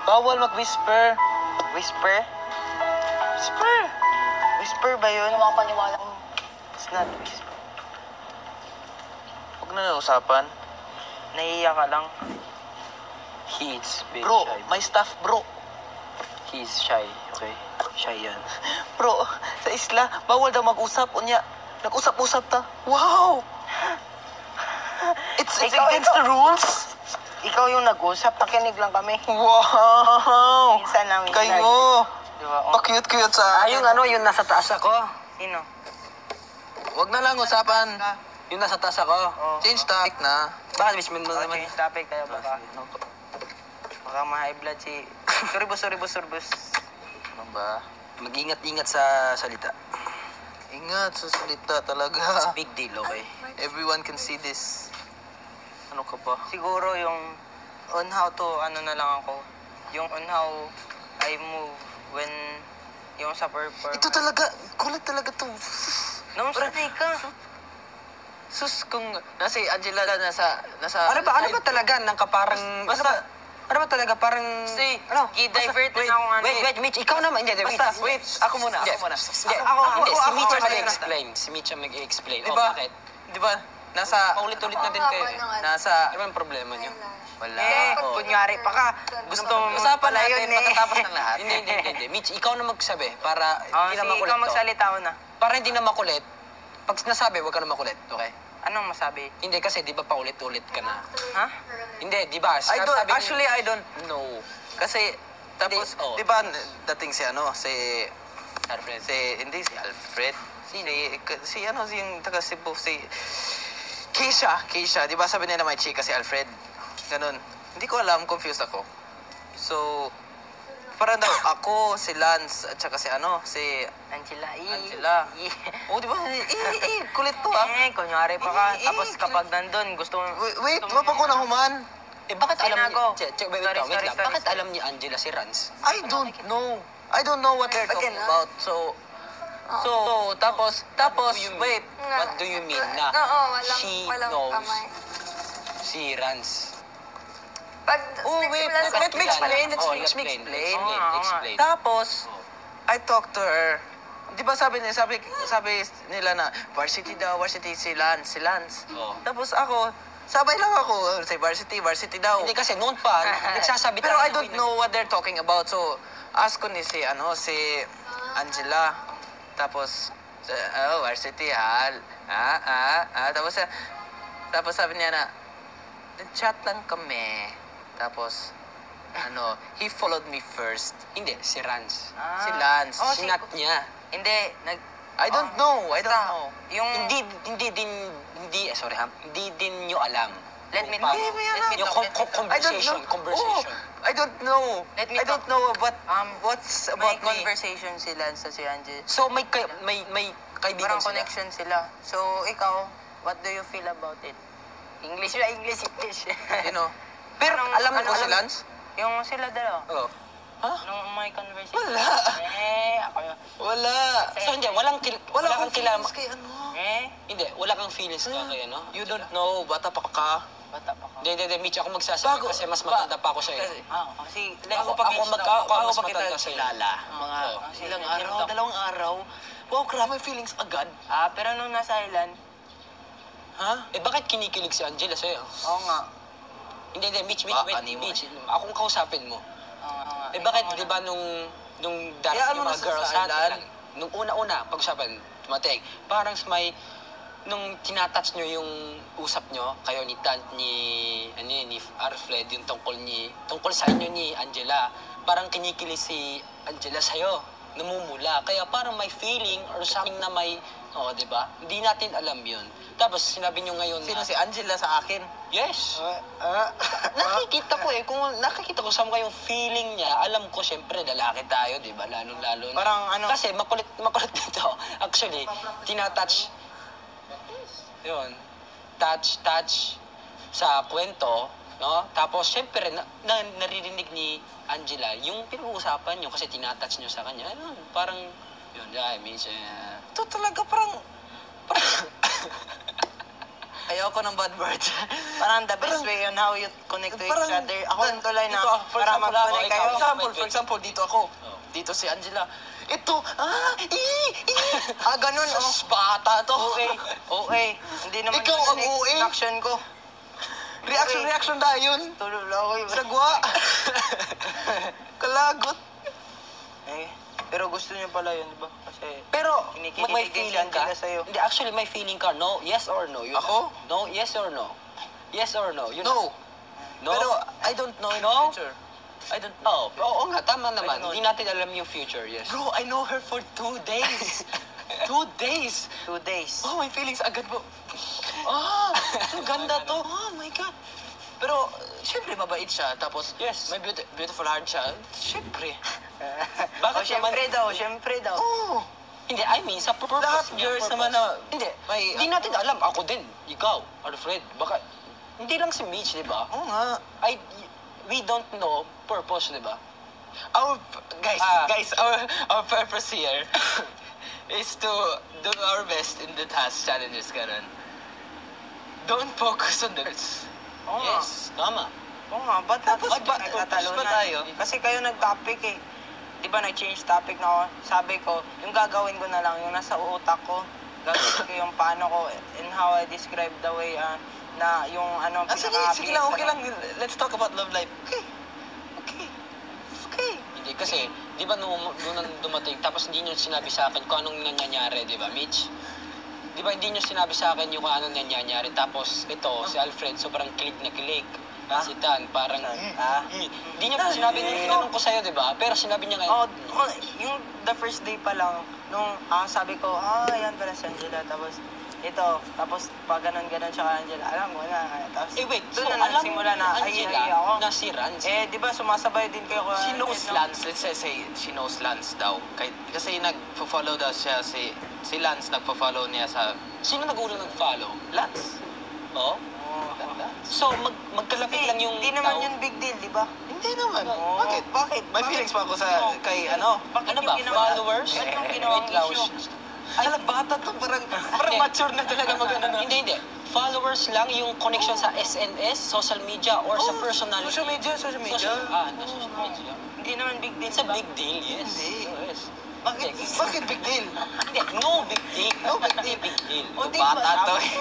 Bawal mag-whisper. Whisper? Whisper. Whisper ba yun? Yung mga paniwala ko. It's not whisper. Huwag na nausapan. Naiiyak ka lang. He's bit Bro, shy. may staff bro. He's shy, okay? Shy yan. Bro, sa isla, bawal daw mag-usap. Unya, nag-usap-usap ta. Wow! It's against the rules. Ikaw yung nag-usap, nakinig lang kami. Wow! Minsan namin. Kayo! Diba? Pa-cute-cute sa akin. Yung nasa taas ako. Sino? Huwag na lang usapan. Yung nasa taas ako. Oh. Change topic na. Bakit, Miss Min mo Okay, naman? change topic tayo baka. Baka ma-high blood si... Suribus. Ano ba? Mag-ingat-ingat sa salita. Ingat sa salita talaga. It's a big deal, okay? Everyone can see this. Ano ka ba? Siguro yung on how to, ano na lang ako. Yung on how I move when yung sa perform. Ito talaga, kulit talaga to. Nung sanay ka. Sus, kung nasa Angela nasa... Ano ba talaga? Nang kaparang... Ano ba talaga? Parang... Say, ano? i-divert Wait, na ako nga. wait, Mitch, ikaw naman. Hindi, Basta, wait. ako muna. Hindi, si Mitch ang mag-explain. Si Mitch ang mag-explain. Di O, ba? bakit? Di ba? Nasa... Paulit-ulit na din kayo. Nasa... Ano ba yung problema niyo? Wala. Kunyari pa ka. Gusto mo Usapan pala natin, yun matatapos ng lahat. Hindi. Mitch, ikaw na magsabi para hindi na sige, makulit ikaw to. magsalita ko na. Para hindi na makulit. Pag nasabi, huwag ka na makulit. Okay? Anong masabi? Hindi kasi, di ba paulit-ulit ka na? Ha? Hindi, di ba? I don't know. Kasi, tapos, Hindi, oh. di ba, dating si ano, si Alfred. hindi si Alfred. Si ano, yung taga Cebu, si Keisha, di ba sabi nila may chika si Alfred? Ganun. Hindi ko alam, confused ako. So, parang daw ako, si Lance, at saka si ano, si Angela. Oh, di ba? Kulit to ah. Kunyari pa ka. Tapos kapag nandun, gusto mo... Wait, wapa ko na human. bakit alam Tinago. niya... Wait lang. Bakit alam ni Angela si Rans? I don't know what they're talking about. So, tapos, wait. What do you mean na she knows si Rans? Wait, let me explain. Let me explain. Explain. Tapos, I talked to her. Di ba sabi nila na, varsity si Lance. Oh. Tapos ako, sabay lang ako, say varsity daw. Hindi kasi noon pa, nagsasabi Pero I don't know what they're talking about. So, ask ko ni si Angela. Tapos, varsity, Tapos sabi niya na, nag-chat lang kami. Tapos, he followed me first. Hindi, si Rans. Si Lance. Sinat niya. Hindi, I don't know. Yung... Hindi din nyo alam. Let me Yung conversation. I don't know. I don't know what's about May me. conversation si Lance sa si Angel. So, may kaibigan Parang sila. connection sila. So, ikaw, what do you feel about it? English. You know. Pero alam mo si Lance? Yung sila dalawa. Oo. Nung may conversation. Wala. Ako yun. Wala. So, hindi, wala kang kilala. kay ano. Hindi, wala kang feelings ka kay ano? You don't know. Bata pa ka. Bata pa ko. Hindi, Mitch, ako magsasabi kasi mas matanda pa ako sa'yo. Kasi, Ako mas matanda sa'yo. Mga ilang sige, araw, dalawang araw. Wow, grabe feelings agad. pero nung nasa island, Bakit kinikilig si Angela sa'yo? oo nga. Hindi, Mitch, animo Mitch. Akong kausapin mo. Oo nga. Bakit, di ba, nung dati Kaya ano yung mga nasa girls island? natin, nung una-una, pag-usapan, tumating, parang may, nung tinatouch nyo yung usap nyo, kayo ni ni Alfred, yung tungkol sa inyo ni Angela, parang kinikilig si Angela sa'yo, namumula. Kaya parang may feeling or something na may, di ba? Hindi natin alam yun. Tapos, sinabi nyo ngayon Sino na, si Angela sa akin? yes. Nakikita ko kung nakikita ko saan kayong feeling niya, alam ko syempre lalaki tayo, 'di ba? Lalo. Parang ano? Kasi makulit dito. Actually, tinatouch. 'Yun. Touch sa kwento, no? Tapos syempre naririnig ni Angela yung pinag-uusapan niyo kasi tinatouch niyo sa kanya. Ayun, parang yun, ay, minsan Ito talaga parang Ayoko ng bad words. Parang the best way on how you connect to each other. Ako yung tulay na dito, for para example, mag-connect kayo. for example, dito ako. Dito si Angela. Ito, Ganun, oh. sus, bata to. Okay. Hindi naman Ikaw ang yun OA. action ko. Reaction tayo yun. Tulol ako yun. Sagwa. Kalagot. Pero gusto niyo pala yun, di ba? Kasi Pero, kinikilig may din si feeling ka? Angela sa'yo. Hindi, actually, may feeling ka. No? Yes or no? Yun Ako? na. No? Yes or no? Yes or no? Yun No. No? Pero I don't know in No? the future. I don't Oh, know. oo nga, tama naman. know. Hindi natin alam yung future, yes. Bro, I know her for 2 days. 2 days. 2 days. Oh, my feelings agad mo. Ang ganda to. Oh my God. Pero, syempre, mabait siya. Tapos, Yes. may beautiful heart siya. Syempre. Bakit Syempre daw. Oh, Hindi, I mean, sa purpose lahat niya, girls purpose. naman na... Hindi, May- hindi natin alam. Ako din, ikaw, Alfred. Baka, hindi lang si Mitch, di ba? Oo nga. We don't know purpose, di ba? Guys, Ah. our purpose here is to do our best in the task challenges, ganun. Don't focus on the girls. Oo nga. Yes, tama. Oo nga, ba't Tapos ba- nagtatalunan? tapos ba tayo? Kasi kayo nag-topic eh. Di ba nag-change topic na ako? Sabi ko, yung gagawin ko na lang, yung nasa utak ko, gagawin ko yung paano ko and how I describe the way na yung Sige lang, okay lang. Let's talk about love life. Okay. Hindi, kasi, di ba nung dumating, tapos hindi nyo sinabi sa akin kung anong nangyayari, di ba, Mitch? Di ba hindi nyo sinabi sa akin yung kung anong nangyayari, tapos ito, si Alfred, sobrang kilig na kilig. Si Tan, parang, hindi niya pa sinabi nung tinanong ko sa'yo, di ba? Pero sinabi niya ngayon, Yung the first day pa lang, nung sabi ko, yan pala si Angela, tapos ito, tapos pag ganun-ganun siya kay Angela, alam mo na, tapos wait, so doon na alam mo nagsimula na, Angela ako. na si Rans? Di ba sumasabay din kayo She knows Lance. Let's say she knows Lance daw. Kasi nagpo-follow daw siya si Lance nagpo-follow niya sa Sino nag-unang nag-follow? Lance. Oh? So, magkalapit lang yung Hindi naman tao. yun big deal, di ba? Hindi naman. Oo. Bakit? May feelings pa ako kay Bakit Ano yung ba? ginawa- Followers? Bakit yung ginawang Wait lang. issue? Ala, bata to. Parang Hindi. mature na talaga maganda. Hindi. Followers lang yung connection sa SNS, social media, or sa personality. Social media. Na social media. Hindi naman big deal, It's a di ba? big deal, yes. Hindi. Yes. Bakit big deal? Hindi, no big deal. No big deal. Hindi big deal. O, di ba? Bata to eh.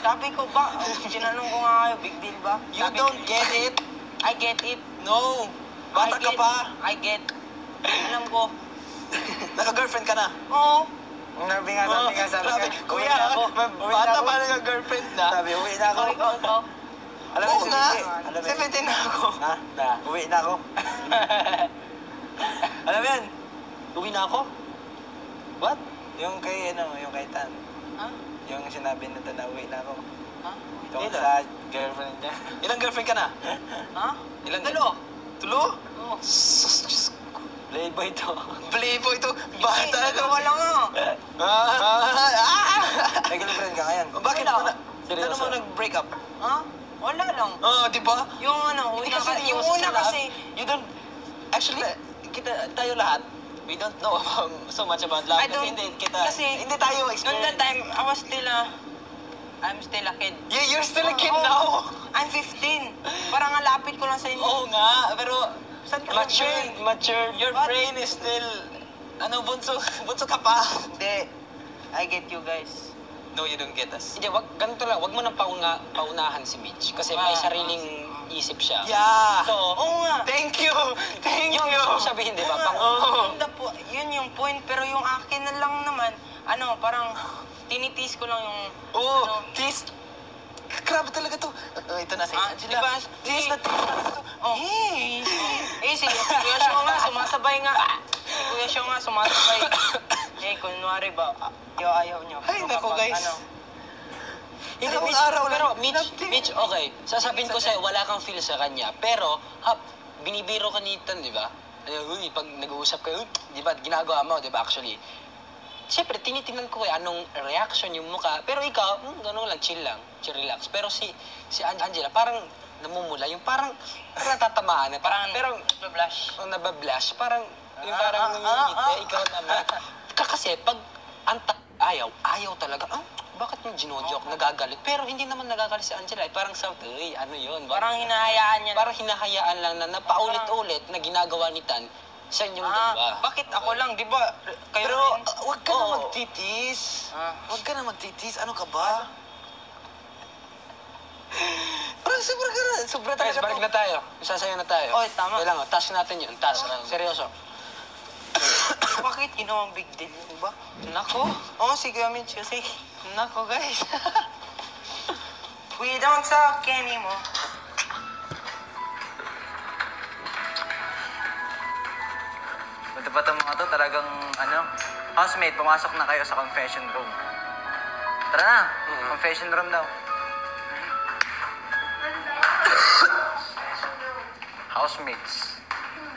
Sabi ko ba, tinanong ko nga kayo, big deal ba? You Sabi don't ko, get it. I get it. No. Bata ka pa. I get. Alam ko. Naka-girlfriend ka na. Oo. Sabi nga, sabi nga. Grabe. Uwi Kuya, na ako. Uwi bata na ako. pa naka-girlfriend na. Sabi, uwi na ako. Ikaw. Alam mo, Oo nga. alam mo, 17 na ako. ha? Uwi na ako. Alam mo yan? Uwi na ako? What? Yung kay Tan. Ha? Yung sinabi nito na uwi na ako. Ha? Yung Kailan? sa girlfriend niya. Ilang girlfriend ka na? Ha? Ilang Dalo. Tulo? Oo. Sus, Diyos ko. Playboy to. Playboy to. Bata to. Dalawa lang nga. May girlfriend ka ngayon. Bakit Wala. mo na? Seryoso? Ano mo nag-break up? Ha? Wala lang. Di ba? Yung Hindi una kasi yung seryoso una sa lahat. kasi, You don't... Actually, tayo lahat, we don't know so much about love. I don't, Hindi tayo noon experience. that time, I was still I'm still a kid. You're still a kid Oo. now. I'm 15. Parang ang lapit ko lang sa inyo. Oo nga, pero... Saan ka Mature. Your What? brain is still... bunso ka pa. Hindi. I get you guys. No, you don't get us. Hindi, ganito lang. Wag mo nang paunahan si Mitch. Kasi may sariling isip siya. Yeah. So, Oo nga. Thank you. Thank yung you. gusto ko sabihin, di ba? Oo. Yun yung point, pero yung akin na lang naman, parang tinitis ko lang yung... Oo, tis. Grabe talaga to. Ito na si Angela. Diba? Tis na talaga to. Oh. Hey. Si Kuya Shio nga, sumasabay nga. Si Kuya Shio nga, sumasabay. Kunwari ba, ayaw nyo. Ay, Pero naku, kapag, guys. Hindi, Dalawang Mitch, araw lang. pero Mitch, okay. Sasabihin ko sa'yo, wala kang feel sa kanya. Pero, binibiro ka ni Ethan, di ba? Uy, pag nag-uusap kayo, di ba, ginagawa mo, di ba, actually. Siyempre, tinitingnan ko anong reaction yung mukha. Pero ikaw, gano'n lang, chill, relax. Pero si Angela, parang namumula, yung parang natatamaan. Pero, nabablush. nabablash, parang, yung parang nanginginig, ikaw naman. Kasi, pag ayaw talaga, bakit mo ginojoke, nagagalit? Pero hindi naman nagagalit si Angela. Parang sa, ano yun? Parang hinahayaan niya. Parang hinahayaan lang na napaulit-ulit na ginagawa ni Tan sa inyong dalawa. Bakit ako lang, di ba? Kayo Pero, rin. wag ka na Oo. magtitis. Ah. Wag ka na magtitis. Ano ka ba? Parang sobra Guys, talaga balik to. na tayo. Isasayo na tayo. Oy, tama. Kailangan, task natin yun. Task. Seryoso. Bakit ginawang big deal yun ba? Nako. Oo, sige, Amin, kasi. Nako, guys. We don't talk anymore. Ito pa itong mga to, talagang, housemate, pumasok na kayo sa confession room. Tara na, confession room daw. Housemates.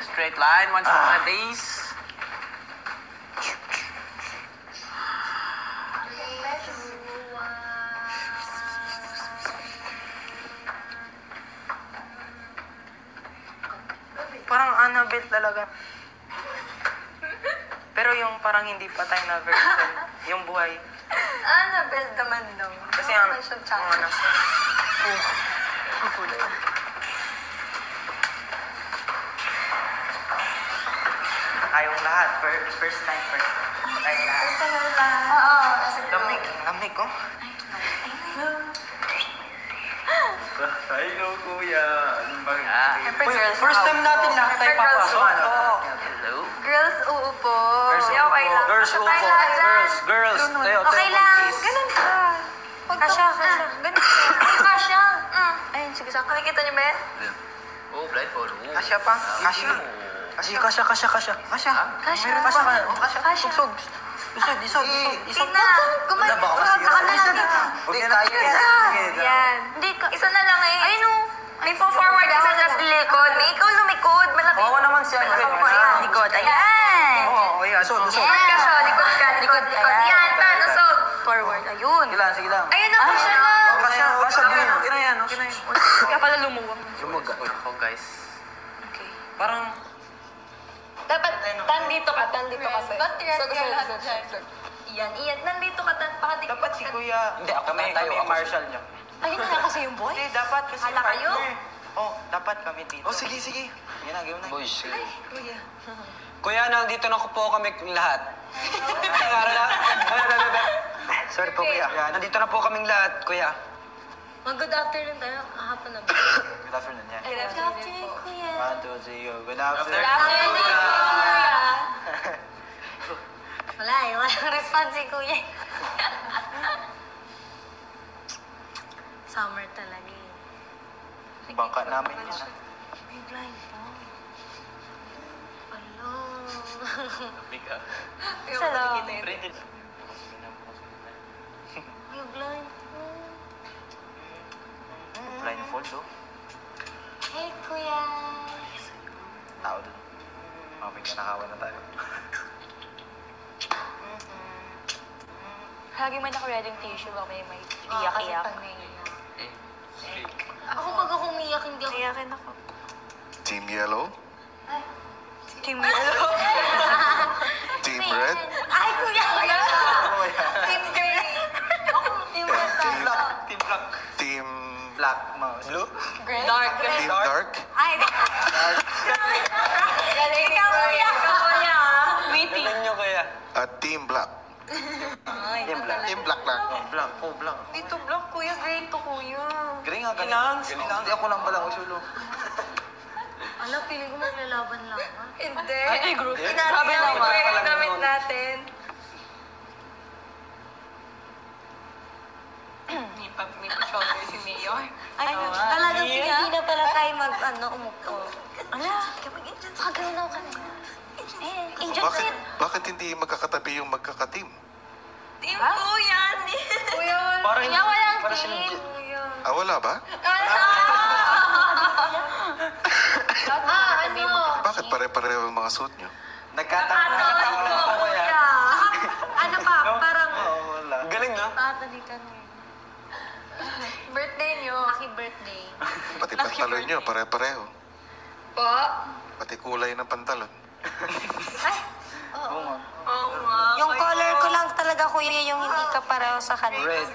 Straight line, once upon a days. Parang Annabelle talaga. Pero yung parang hindi patay na version, yung buhay. Annabelle naman daw. Kasi ang, Siya ano, tayong lahat, first time, tayong lahat. Gusto mo lang. Oo. Lamig, lamig ko. Hello, kuya. Anong ba? Siyempre, girls First time natin lahat tayo papasok. Hello? Girls, uupo. Girls, Okay uupo. lang. Girls, Tayo uupo. lahat dyan. Girls, tayo, Okay tayo, lang. please. Ganun ka. Kasha. Ganun ka. Ay, kasha. Ayun, sige, saan? Nakikita niyo ba yan? Oh, blindfold. Oh. Kasya pa? Kasya. Kasya. Kasya. Kasha. Meron pa siya. Oh, kasya. Kasha. Isog. Tina, Wala, baka masira. Saka na lang dito. Huwag na lang. Yan. Hindi, isa na lang eh. Ayun o. May forward, isa sa likod. May ikaw lumikod. Malapit. Oo naman siya. Ayan, likod. Ayan. Oo, ayan. Usog. Forward ka siya. Likod ka. Likod. Yan, tan. Usog. Forward. Ayun. Sige lang. Ayun na, kasha na. Kasya. Okay na yan. Kaya pala lumuwag. Lumuga. Ako, guys. Okay. Parang, Dapat, nandito ka kasi. Iyan. Nandito ka, pakadikit. dapat si Kuya. Hindi, ako Kami, na tayo. kami, Marshall niyo. Ayun na kasi yung boy. Hindi, dapat kasi Hala kayo? partner. Oh, dapat kami dito. Oh, sige. Sige na, game na. Boys. Kuya. Kuya, nandito na po kami lahat. Sorry po, kuya. Nandito na po kaming lahat, kuya. Mag-good afternoon tayo. Hapon na ba? Good afternoon yan. Good afternoon, kuya. 1, 2, 3, good afternoon. Good afternoon, kuya. Wala eh. Walang response si kuya. Summer talaga eh. Bangka namin yan. May blind pa. Hello. Biga. Isa lang. May blind pa. Blindfold, oh. Hey, kuya. Tao dun. Mamay ka nakawan na tayo. Lagi may naka-ready yung tissue ba may iyak-iyak. Ako pag ako umiyak, hindi ako. Iyakin ako. Team Yellow, Team Yellow. Team Red, Ay, kuya! Team Green. Ako, Team Red. Team Black. Team Black mouse. Blue? Green? Dark. Team Dark, Ay, galing ikaw, kuya. Kuya. Meeting. Galing nyo, kuya. at Team Black. Team Black. Team Black lang. Black. Oh, Black. Dito block, kuya. Green to, kuya. Galing nga, galing. Hindi ako lang pala usulo. Alam, feeling ko maglalaban lang. Hindi. Ay, group. Grabe naman. Damit natin. May pa-shoulder si Mayor. Ay, talagang hindi na pala tayo umupo. Ala, saka gano'n ako kanina. Angel seat. Bakit hindi magkakatabi yung magkakateam? Team ko yan. Kuya, Parang- kuya, walang parang team. sinunod- Kuya. Wala ba? Ano? Bakit pare-pareho ang mga suit nyo? Nagkataon lang ako, kuya. Ano pa, parang Oo, wala. Galing, no? tatalikan mo. Birthday niyo. Happy birthday. Pati pantalon nyo, pare-pareho. Po? Pati kulay ng pantalon. Ay, Oo nga. yung color ko lang talaga kuya yung hindi ka pareho sa kanila. Red.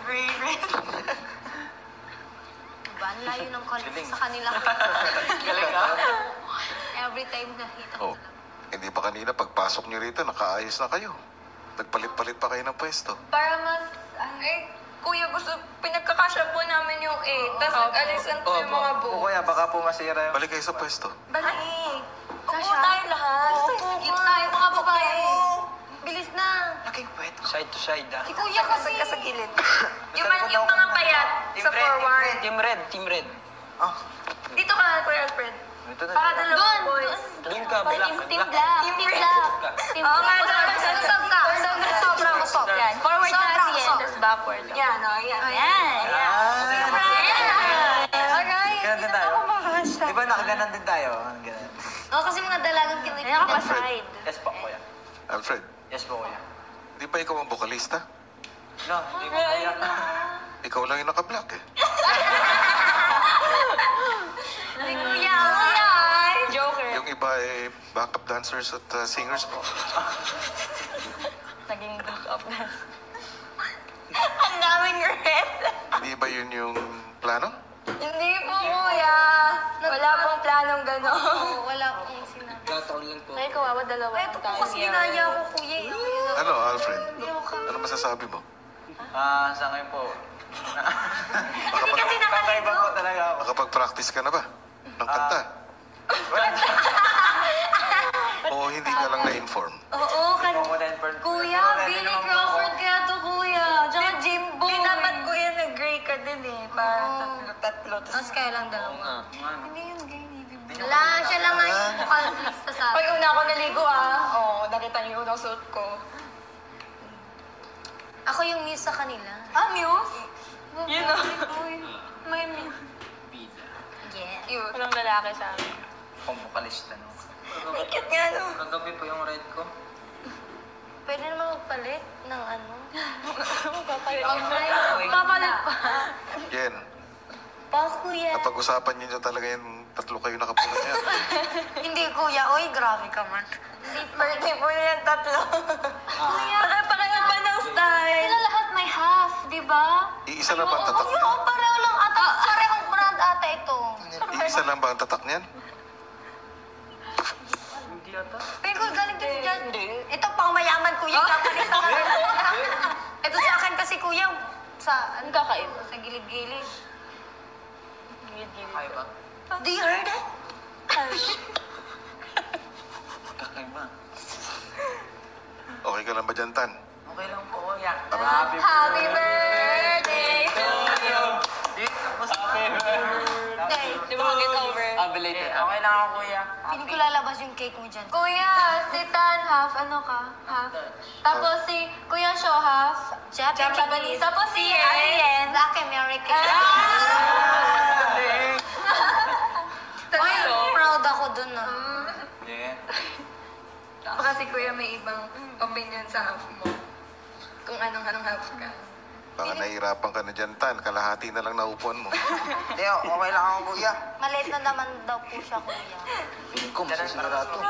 Diba? Ang layo ng college sa kanila. Galing ka? Every time nakita ko Oh, hindi ba kanina pagpasok niyo rito, nakaayos na kayo? Nagpalit-palit pa kayo ng pwesto. Para mas, kuya, pinagkakasya po namin yung 8. Tapos nag-alisan po yung mga O buo. kuya, baka po masira yung... Balik kayo sa pwesto. Balik. Upo tayo lahat. Sige tayo mga babae. Bilis na. Side to side, Si kuya kasi. Sa gilid. Yung mga payat sa forward. Team red. Dito ka, Kuya Alfred. Ito na. Para dalawang boys. Doon ka, black. Team black. Team Oo nga, black. Usog ka. Sobrang usog. Yan. Forward na Sobrang sige, usog. tapos backward. Yan, yan. Yan. Alright. Ganun din tayo. Di ba nakaganan din tayo? Ganun. Oo, kasi mga dalagang kinikita. Kaya ka pa side. Yes po, kuya. Alfred, Yes po, kuya. di ba ikaw ang vokalista? No, di po, kuya. Ikaw lang yung naka-black eh. Si kuya. Kuya. Joker. Yung iba eh, backup dancers at singers po. Naging good up na. Ang daming red. Hindi ba yun yung plano? Hindi po, kuya. Wala pong planong gano'n. Oo, wala akong sinabi. Gataon lang po. Ay, kawawa, dalawa Ito po kasi ginaya ko, kuya. Ano, Alfred? Ano masasabi mo? Sa ngayon po. Kasi Kakaiba po talaga ako. Nakapag-practice ka na ba? Ng kanta? O hindi ka lang na-inform? Oo, Kuya, Billy Crawford kaya to, kuya. Tsaka Jimbo. Hindi dapat, kuya, nag-gray ka din eh. Para tatlo. Tapos kayo lang dalawa. Hindi yun gay, hindi. Wala, siya lang nga yung vocalista sa Pag akin. una ako naligo Oo, nakita niyo yung unang suot ko. Ako yung muse sa kanila. Muse? Yun o. May muse. Yeah. Cute. Walang lalaki sa amin. Akong vokalista, no? Cute nga, no? Kagabi po yung red ko. Pwede naman magpalit ng ano. Papalit. Papalit pa. Yen, Pa, kuya. napag-usapan niyo na talaga yung tatlo kayo nakapula niya. Hindi, kuya. Oy, grabe ka man. Birthday po niya yung tatlo. Kuya. Pakaiba ng style. Sila lahat may half, di ba? Iisa lang ba ang tatak Oo, niyan? pareho lang ata. Parehong brand ata ito. Iisa lang ba ang tatak niyan? Pero galing din dyan. Ito pang mayaman, kuya. Kapalita ka. Ito sa akin kasi, kuya. Sa, ano, Kakaiba. sa gilid-gilid. Kakaiba. Do you heard it? Kakaiba. Okay ka lang ba dyan, Tan? Okay lang po, kuya. Happy birthday to you. Di ba get over? Belated. Okay lang ako, kuya. Hindi ko lalabas yung cake mo dyan. Kuya, si Tan half, ano ka? Half. Tapos si Kuya Sho half. Japanese. Tapos si Yen. Black American. Ay, proud ako dun ah. Yeah. Baka si Kuya may ibang opinion sa half mo. Kung anong half ka. Baka nahihirapan ka na dyan, Tan. Kalahati na lang naupuan mo. Hindi, okay lang ako, kuya. Maliit na naman daw po siya, kuya. Feeling ko, masusunod to.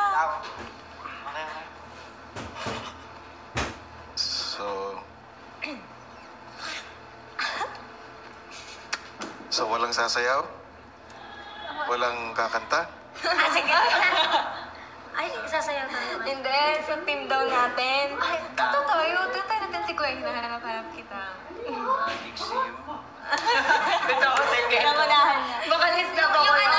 So walang sasayaw? Walang kakanta? Sige. Ay, sasayaw tayo. Hindi, sa team daw natin. Ay, Ito tayo, tayo natin si Kuya, hinahanap-hanap kita. Dixie. Nangunahan niya. Vocalist na Yung ano,